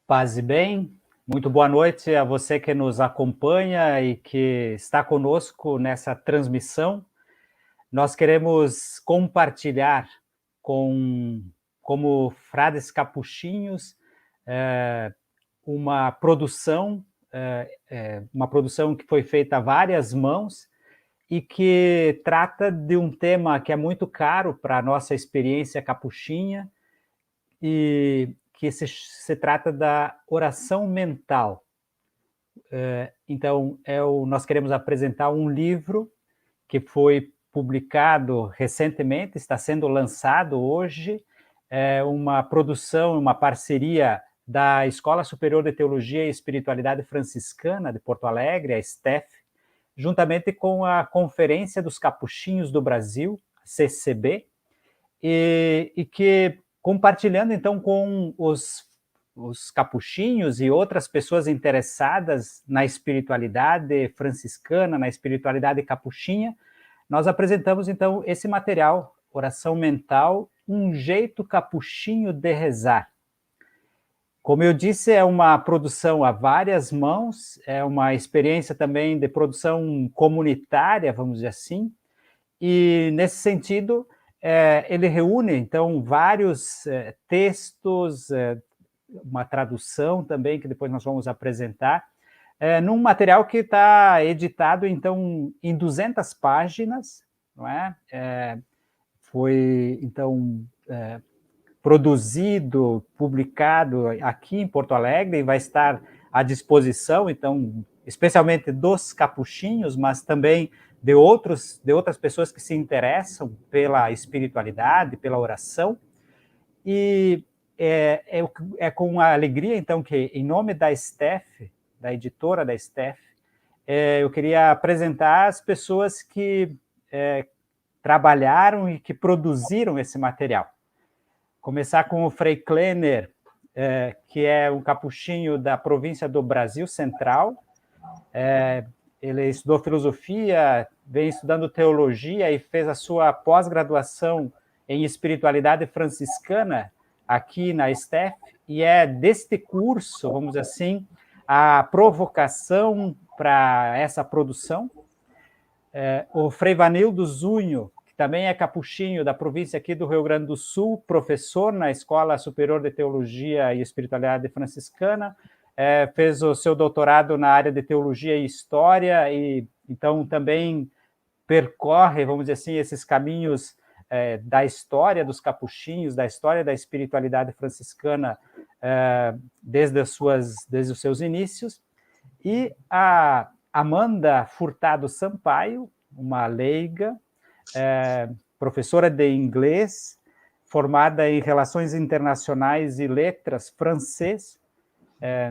Paz e bem, muito boa noite a você que nos acompanha e que está conosco nessa transmissão. Nós queremos compartilhar com, como frades capuchinhos, uma produção, uma produção que foi feita a várias mãos e que trata de um tema que é muito caro para a nossa experiência capuchinha, e que se trata da oração mental. Então, nós queremos apresentar um livro que foi publicado recentemente, está sendo lançado hoje, é uma produção, uma parceria da Escola Superior de Teologia e Espiritualidade Franciscana de Porto Alegre, a STEF, juntamente com a Conferência dos Capuchinhos do Brasil, CCB, e que, compartilhando então com os capuchinhos e outras pessoas interessadas na espiritualidade franciscana, na espiritualidade capuchinha, nós apresentamos então esse material, Oração Mental, um jeito capuchinho de rezar. Como eu disse, é uma produção a várias mãos, é uma experiência também de produção comunitária, vamos dizer assim, e nesse sentido, ele reúne então vários textos, uma tradução também, que depois nós vamos apresentar, num material que está editado, então, em 200 páginas, não é? Foi, então, produzido, publicado aqui em Porto Alegre, e vai estar à disposição, então, especialmente dos capuchinhos, mas também de outras pessoas que se interessam pela espiritualidade, pela oração. E é com a alegria, então, que, em nome da STEF, da editora da STEF, eu queria apresentar as pessoas que trabalharam e que produziram esse material. Começar com o Frei Klenner, que é um capuchinho da província do Brasil Central. Ele estudou filosofia, vem estudando teologia e fez a sua pós-graduação em espiritualidade franciscana aqui na STEF, e é deste curso, vamos dizer assim, a provocação para essa produção. O Frei Vanildo Zunho, que também é capuchinho da província aqui do Rio Grande do Sul, professor na Escola Superior de Teologia e Espiritualidade Franciscana, fez o seu doutorado na área de Teologia e História, e então também percorre, vamos dizer assim, esses caminhos da história dos capuchinhos, da história da espiritualidade franciscana desde os seus inícios. E a Amanda Furtado Sampaio, uma leiga, professora de inglês, formada em Relações Internacionais e Letras francês,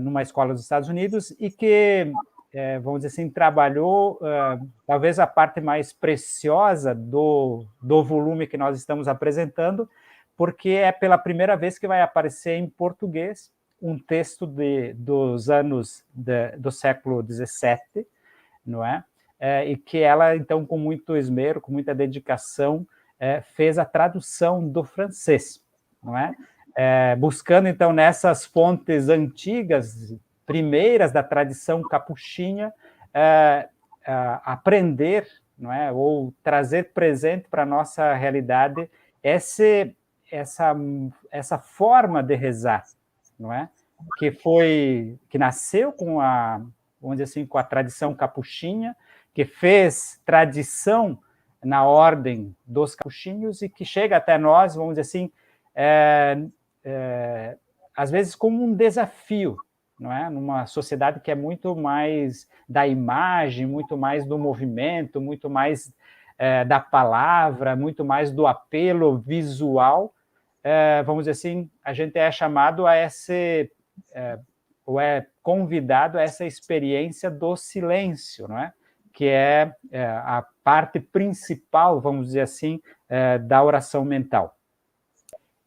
numa escola dos Estados Unidos, e que, vamos dizer assim, trabalhou talvez a parte mais preciosa do volume que nós estamos apresentando, porque é pela primeira vez que vai aparecer em português um texto dos anos do século XVII, não é? E que ela, então, com muito esmero, com muita dedicação, fez a tradução do francês, não é? Buscando, então, nessas fontes antigas, primeiras da tradição capuchinha, aprender, não é? Ou trazer presente para a nossa realidade essa forma de rezar, não é? Que nasceu com vamos dizer assim, com a tradição capuchinha, que fez tradição na ordem dos capuchinhos e que chega até nós, vamos dizer assim, às vezes como um desafio, não é? Numa sociedade que é muito mais da imagem, muito mais do movimento, muito mais da palavra, muito mais do apelo visual, vamos dizer assim, a gente é chamado a ou é convidado a essa experiência do silêncio, não é? Que é a parte principal, vamos dizer assim, da oração mental.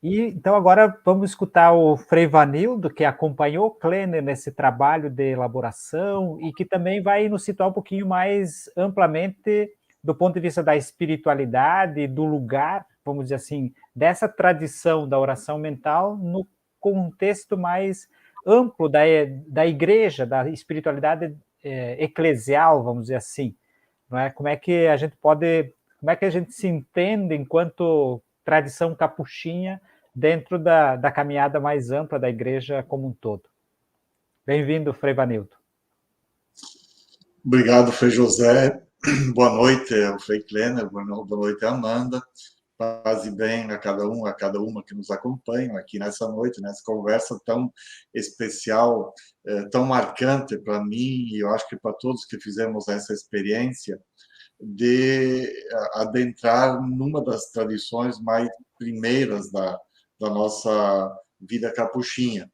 E então agora vamos escutar o Frei Vanildo, que acompanhou o Klenner nesse trabalho de elaboração e que também vai nos situar um pouquinho mais amplamente do ponto de vista da espiritualidade, do lugar, vamos dizer assim, dessa tradição da oração mental no contexto mais amplo da igreja, da espiritualidade eclesial, vamos dizer assim, não é? Como é que a gente se entende enquanto tradição capuchinha dentro da caminhada mais ampla da igreja como um todo? Bem-vindo, Frei Vanildo. Obrigado, Frei José. Boa noite ao Frei Klener, boa noite, Amanda. Paz e bem a cada um, a cada uma que nos acompanham aqui nessa noite, nessa conversa tão especial, tão marcante para mim e eu acho que para todos que fizemos essa experiência de adentrar numa das tradições mais primeiras da nossa vida capuchinha.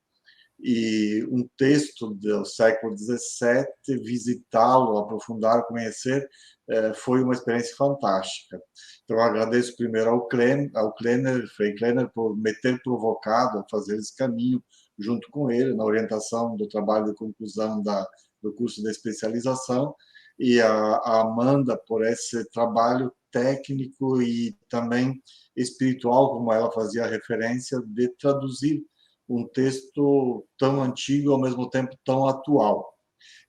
E um texto do século XVII, visitá-lo, aprofundar, conhecer, foi uma experiência fantástica. Então, eu agradeço primeiro ao Klener, Frei Klener, por me ter provocado a fazer esse caminho junto com ele, na orientação do trabalho de conclusão do curso de especialização, e a Amanda por esse trabalho técnico e também espiritual, como ela fazia referência, de traduzir um texto tão antigo ao mesmo tempo tão atual.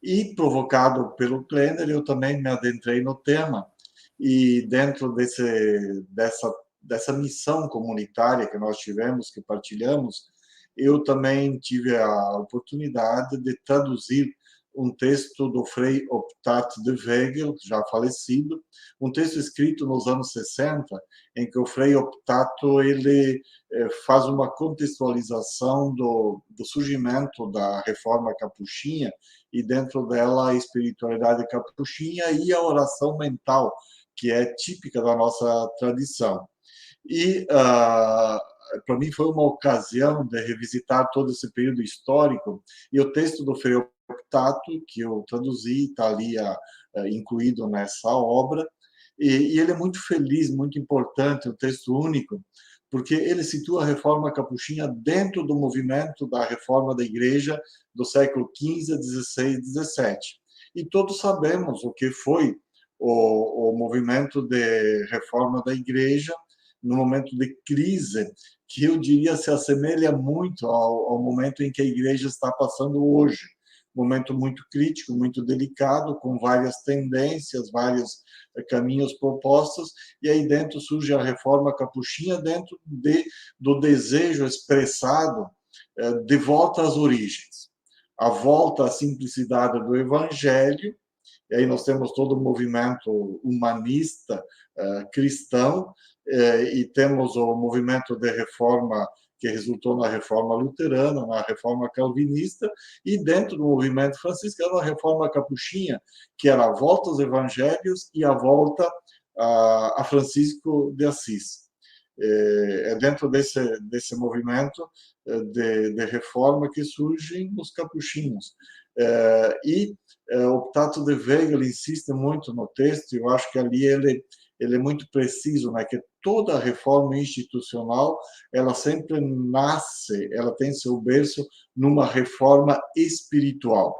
E, provocado pelo Klener, eu também me adentrei no tema, e dentro dessa missão comunitária que nós tivemos, que partilhamos, eu também tive a oportunidade de traduzir um texto do Frei Optat de Wegel, já falecido, um texto escrito nos anos 60, em que o Frei Optato ele faz uma contextualização do surgimento da reforma capuchinha e dentro dela a espiritualidade capuchinha e a oração mental, que é típica da nossa tradição. E para mim foi uma ocasião de revisitar todo esse período histórico, e o texto do Frei Optato, que eu traduzi, está ali incluído nessa obra, e ele é muito feliz, muito importante, um texto único, porque ele situa a reforma capuchinha dentro do movimento da reforma da igreja do século XV, XVI e XVII. E todos sabemos o que foi o movimento de reforma da igreja no momento de crise, que eu diria se assemelha muito ao momento em que a igreja está passando hoje. Momento muito crítico, muito delicado, com várias tendências, vários caminhos propostos, e aí dentro surge a reforma capuchinha dentro do desejo expressado de volta às origens, a volta à simplicidade do evangelho, e aí nós temos todo o movimento humanista cristão, e temos o movimento de reforma que resultou na reforma luterana, na reforma calvinista, e dentro do movimento franciscano, a reforma capuchinha, que era a volta aos evangelhos e a volta a Francisco de Assis. É dentro desse movimento de reforma que surgem os capuchinhos. E o Optato de Wegel insiste muito no texto, e eu acho que ali ele é muito preciso, né, que toda reforma institucional, ela sempre nasce, ela tem seu berço numa reforma espiritual.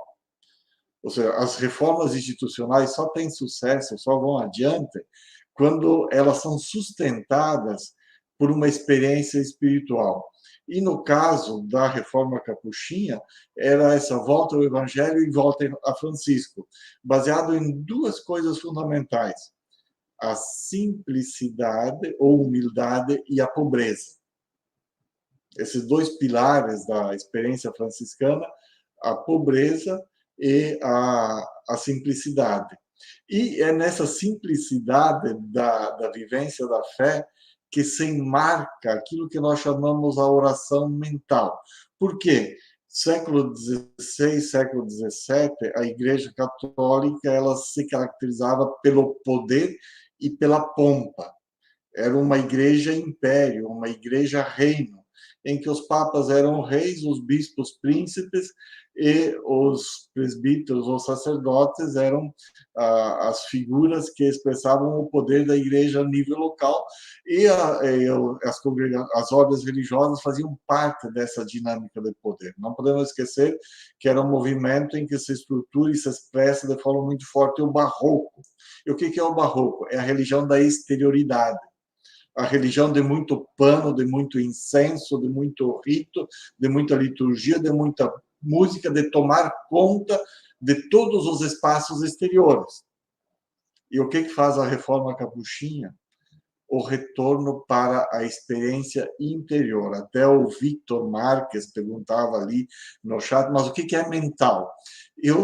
Ou seja, as reformas institucionais só têm sucesso, só vão adiante, quando elas são sustentadas por uma experiência espiritual. E no caso da reforma capuchinha, era essa volta ao Evangelho e volta a Francisco, baseado em duas coisas fundamentais: a simplicidade ou humildade e a pobreza. Esses dois pilares da experiência franciscana, a pobreza e a simplicidade. E é nessa simplicidade da vivência da fé que se enmarca aquilo que nós chamamos a oração mental. Por quê? Século XVI, século XVII, a Igreja Católica ela se caracterizava pelo poder e pela pompa. Era uma igreja império, uma igreja reino, em que os papas eram reis, os bispos príncipes e os presbíteros ou sacerdotes eram as figuras que expressavam o poder da igreja a nível local, e as ordens religiosas faziam parte dessa dinâmica de poder. Não podemos esquecer que era um movimento em que se estrutura e se expressa de forma muito forte o barroco. E o que é o barroco? É a religião da exterioridade, a religião de muito pano, de muito incenso, de muito rito, de muita liturgia, de muita música de tomar conta de todos os espaços exteriores. E o que faz a reforma capuchinha? O retorno para a experiência interior. Até o Victor Marques perguntava ali no chat, mas o que é mental?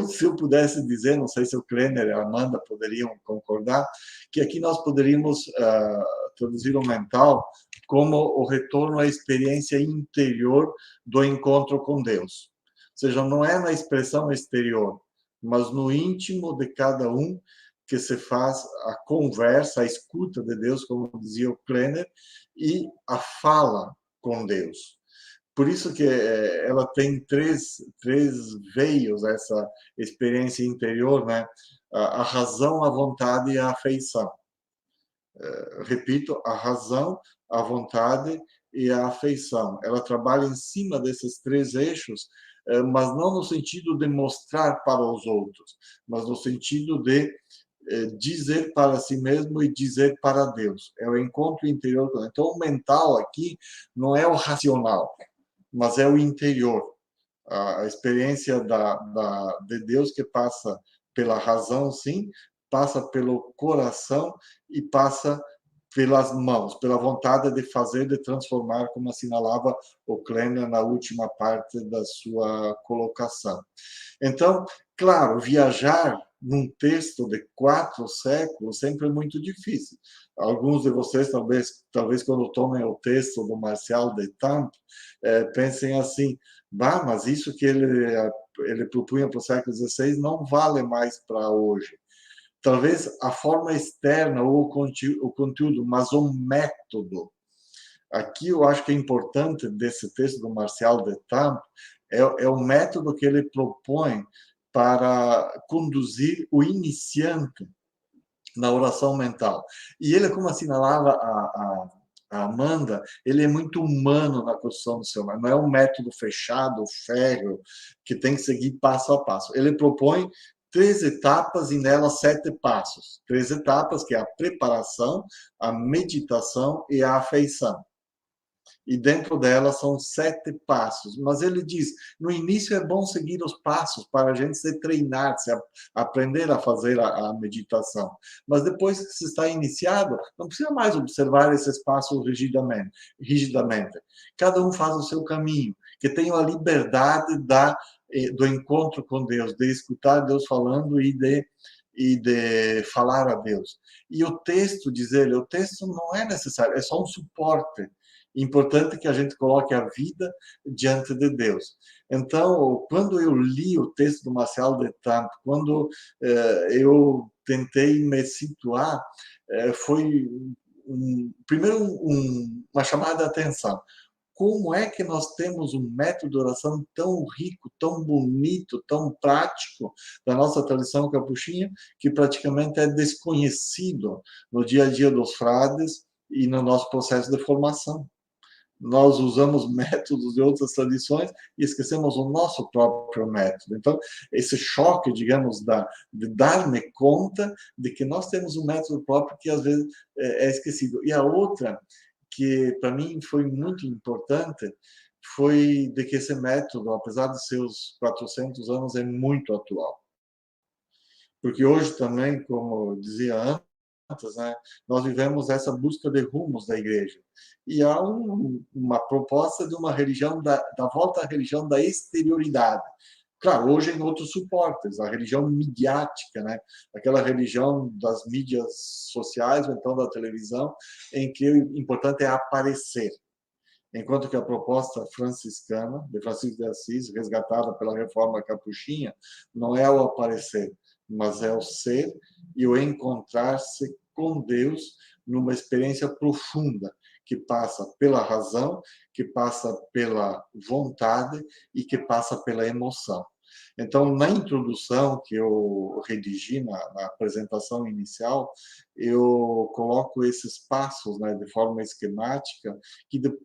Se eu pudesse dizer, não sei se o Klenner e a Amanda poderiam concordar, que aqui nós poderíamos traduzir o mental como o retorno à experiência interior do encontro com Deus. Ou seja, não é na expressão exterior, mas no íntimo de cada um, que se faz a conversa, a escuta de Deus, como dizia o Klenner, e a fala com Deus. Por isso que ela tem três veios, essa experiência interior, né? A razão, a vontade e a afeição. Repito, a razão, a vontade e a afeição. Ela trabalha em cima desses três eixos, mas não no sentido de mostrar para os outros, mas no sentido de dizer para si mesmo e dizer para Deus. É o encontro interior. Então, o mental aqui não é o racional, mas é o interior. A experiência de Deus que passa pela razão, sim, passa pelo coração e passa pelas mãos, pela vontade de fazer, de transformar, como assinalava o Klenner na última parte da sua colocação. Então, claro, viajar num texto de 4 séculos sempre é muito difícil. Alguns de vocês, talvez quando tomem o texto do Marcial de Tamp, pensem assim, bah, mas isso que ele propunha para o século XVI não vale mais para hoje. Talvez a forma externa ou o conteúdo, mas o método. Aqui eu acho que é importante desse texto do Marcial de Tamp é o método que ele propõe para conduzir o iniciante na oração mental. E ele, como assinalava a Amanda, ele é muito humano na construção do seu método. Não é um método fechado, férreo, que tem que seguir passo a passo. Ele propõe 3 etapas e nelas 7 passos. 3 etapas, que é a preparação, a meditação e a afeição. E dentro dela são 7 passos. Mas ele diz, no início é bom seguir os passos para a gente se treinar, aprender a fazer a meditação. Mas depois que se está iniciado, não precisa mais observar esses passos rigidamente. Cada um faz o seu caminho, que tenha a liberdade do encontro com Deus, de escutar Deus falando e de falar a Deus. E o texto, diz ele, o texto não é necessário, é só um suporte. Importante que a gente coloque a vida diante de Deus. Então, quando eu li o texto do Marcial de Tamp, quando eu tentei me situar, foi primeiro uma chamada de atenção. Como é que nós temos um método de oração tão rico, tão bonito, tão prático da nossa tradição capuchinha, que praticamente é desconhecido no dia a dia dos frades e no nosso processo de formação? Nós usamos métodos de outras tradições e esquecemos o nosso próprio método. Então, esse choque, digamos, de dar-me conta de que nós temos um método próprio que às vezes é esquecido. E a outra, que para mim foi muito importante, foi de que esse método, apesar de seus 400 anos, é muito atual. Porque hoje também, como dizia antes, né, nós vivemos essa busca de rumos da igreja. E há uma proposta de uma religião, da volta à religião da exterioridade. Claro, hoje em outros suportes, a religião midiática, né? Aquela religião das mídias sociais, ou então da televisão, em que o importante é aparecer. Enquanto que a proposta franciscana, de Francisco de Assis, resgatada pela Reforma Capuchinha, não é o aparecer, mas é o ser e o encontrar-se com Deus numa experiência profunda, que passa pela razão, que passa pela vontade e que passa pela emoção. Então, na introdução que eu redigi na apresentação inicial, eu coloco esses passos, né, de forma esquemática,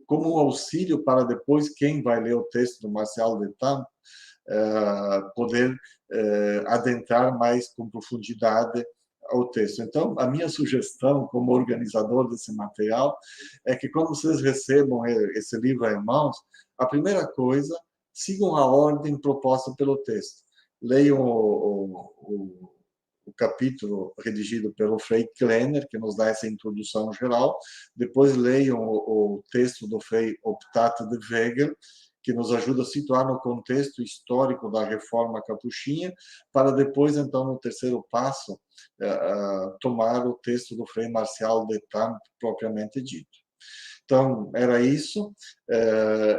como um auxílio para depois quem vai ler o texto do Marcial de Tamp poder adentrar mais com profundidade ao texto. Então, a minha sugestão como organizador desse material é que quando vocês recebam esse livro em mãos, a primeira coisa sigam a ordem proposta pelo texto. Leiam o capítulo redigido pelo Frei Klenner, que nos dá essa introdução geral. Depois leiam o texto do Frei Optato de Weigel, que nos ajuda a situar no contexto histórico da reforma capuchinha, para depois, então, no terceiro passo, tomar o texto do Frei Marcial de Tam, propriamente dito. Então, era isso.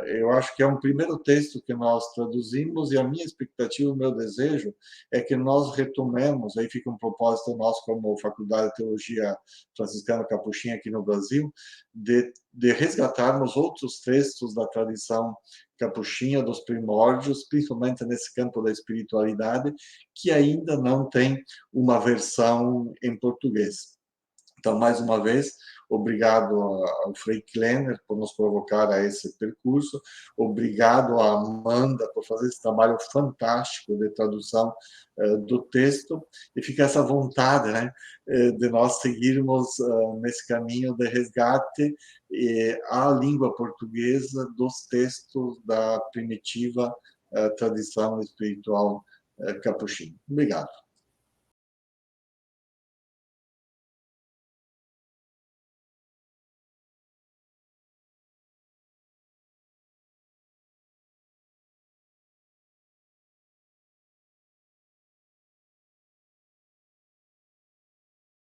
Eu acho que é um primeiro texto que nós traduzimos, e a minha expectativa, o meu desejo, é que nós retomemos, aí fica um propósito nosso como Faculdade de Teologia Franciscana Capuchinha aqui no Brasil, de resgatarmos outros textos da tradição capuchinha, dos primórdios, principalmente nesse campo da espiritualidade, que ainda não tem uma versão em português. Então, mais uma vez, obrigado ao Frei Klenner por nos provocar a esse percurso, obrigado à Amanda por fazer esse trabalho fantástico de tradução do texto, e fica essa vontade, né, de nós seguirmos nesse caminho de resgate à língua portuguesa dos textos da primitiva tradição espiritual capuchinha. Obrigado.